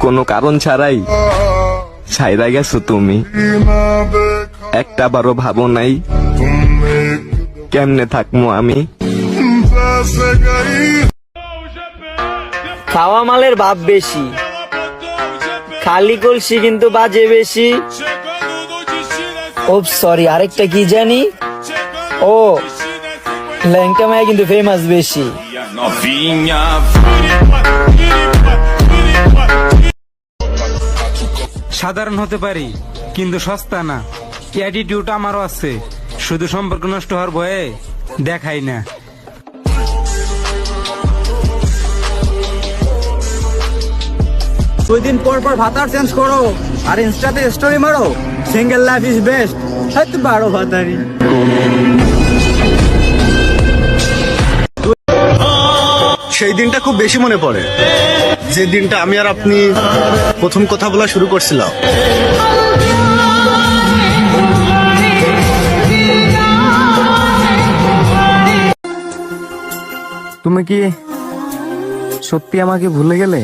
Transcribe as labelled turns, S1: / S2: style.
S1: কোনো কারণ ছাড়াই ছাইরা গেছো তুমি, একটা বারো ভাবো নাই কেমনে থাকবো আমি।
S2: খাওয়া মালের ভাব বেশি, খালি কলসি কিন্তু বাজে বেশি। ও সরি, আরেকটা কি জানি, ও ল্যাংটা মায়া কিন্তু ফেমাস বেশি।
S3: সাধারণ হতে পারি কিন্তু সস্তা না, অ্যাটিটিউড আমারও আছে, শুধু সম্পর্ক নষ্ট হওয়ার ভয়ে দেখাই না।
S4: দুই দিন পর পর ভাতার চেঞ্জ করো আর ইনস্টাতে স্টোরি মারো, সিঙ্গেল লাইফ ইজ বেস্ট। হয়তো বারো ভাতারি।
S5: সেই দিনটা খুব বেশি মনে পড়ে, যে দিনটা আমি আর আপনি প্রথম কথা বলা শুরু করছিলাম।
S4: তুমি কি সত্যি আমাকে ভুলে গেলে?